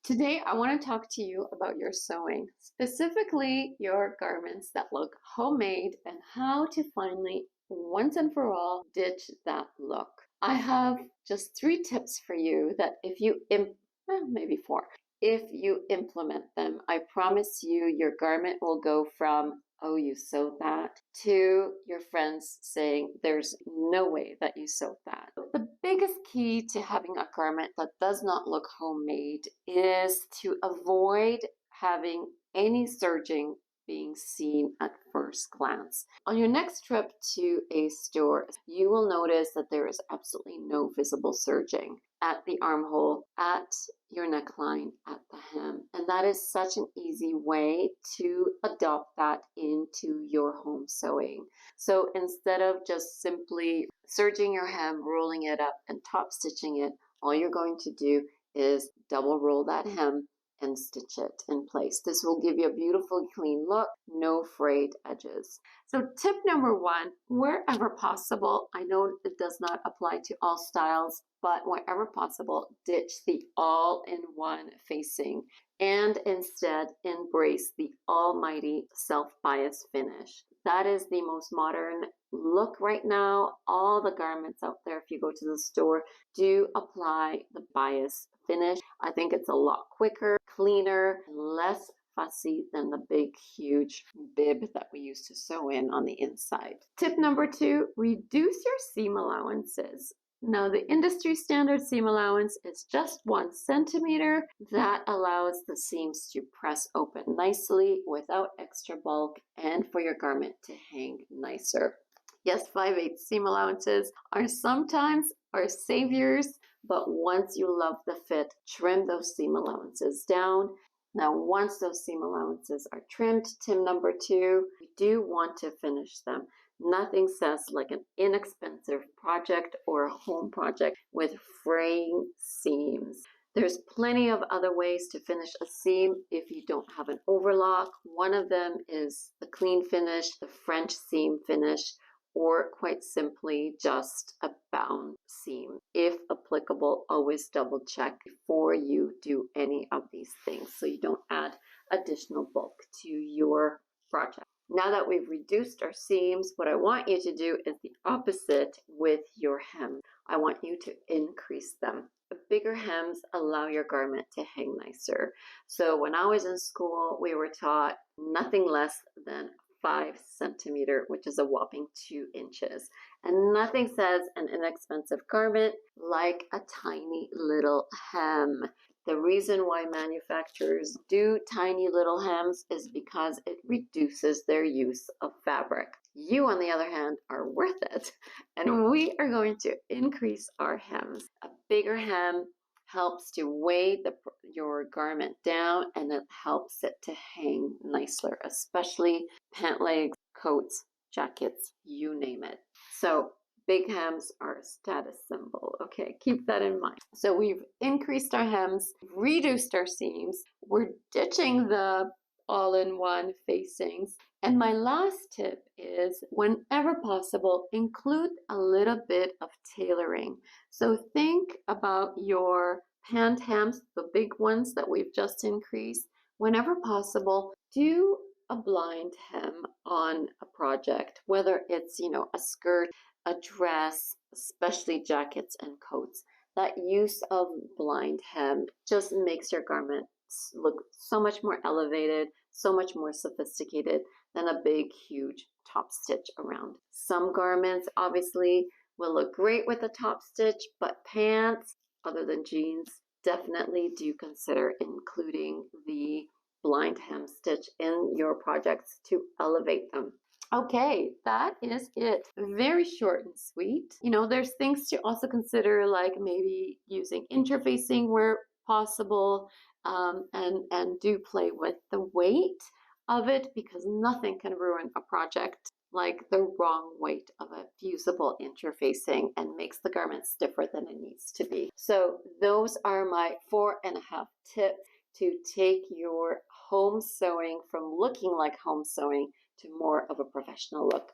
Today, I want to talk to you about your sewing, specifically your garments that look homemade and how to finally, once and for all, ditch that look. I have just 3 tips for you that if you, maybe 4, if you implement them, I promise you your garment will go from, oh, you sewed that, to your friends saying, there's no way that you sewed that. The biggest key to having a garment that does not look homemade is to avoid having any serging being seen at first glance. On your next trip to a store, you will notice that there is absolutely no visible serging at the armhole, at your neckline, at the hem. And that is such an easy way to adopt that into your home sewing. So instead of just simply serging your hem, rolling it up, and top stitching it, all you're going to do is double roll that hem and stitch it in place. This will give you a beautiful clean look, no frayed edges. So tip number 1, wherever possible, I know it does not apply to all styles, but wherever possible, ditch the all-in-one facing and instead embrace the almighty self-bias finish. That is the most modern look right now. All the garments out there, if you go to the store, do apply the bias finish. I think it's a lot quicker, cleaner, and less fussy than the big, huge bib that we used to sew in on the inside. Tip number 2, reduce your seam allowances. Now, the industry standard seam allowance is just 1 centimeter. That allows the seams to press open nicely without extra bulk and for your garment to hang nicer. Yes, 5/8 seam allowances are sometimes our saviors, but once you love the fit, trim those seam allowances down. Now, once those seam allowances are trimmed, tip number 2, we do want to finish them. Nothing says like an inexpensive project or a home project with fraying seams. There's plenty of other ways to finish a seam if you don't have an overlock. One of them is the clean finish, the French seam finish, or quite simply just a bound seam. If applicable, always double check before you do any of these things so you don't add additional bulk to your project. Now that we've reduced our seams, what I want you to do is the opposite with your hem. I want you to increase them. The bigger hems allow your garment to hang nicer. So when I was in school, we were taught nothing less than 5 centimeter, which is a whopping 2 inches. And nothing says an inexpensive garment like a tiny little hem. The reason why manufacturers do tiny little hems is because it reduces their use of fabric. You, on the other hand, are worth it. And we are going to increase our hems. A bigger hem helps to weigh your garment down, and it helps it to hang nicer, especially pant legs, coats, jackets, you name it. So big hems are a status symbol. Okay, keep that in mind. So we've increased our hems, reduced our seams. We're ditching the all-in-one facings. And my last tip is, whenever possible, include a little bit of tailoring. So think about your pant hems, the big ones that we've just increased. Whenever possible, do a blind hem on a project, whether it's, a skirt, a dress, especially jackets and coats. That use of blind hem just makes your garment look so much more elevated, so much more sophisticated than a big, huge top stitch around. Some garments obviously will look great with a top stitch, but pants, other than jeans, definitely do consider including the blind hem stitch in your projects to elevate them. Okay, that is it. Very short and sweet. There's things to also consider, like maybe using interfacing where possible, and do play with the weight of it, because nothing can ruin a project like the wrong weight of a fusible interfacing and makes the garment stiffer than it needs to be. So those are my 4.5 tips to take your home sewing from looking like home sewing to more of a professional look.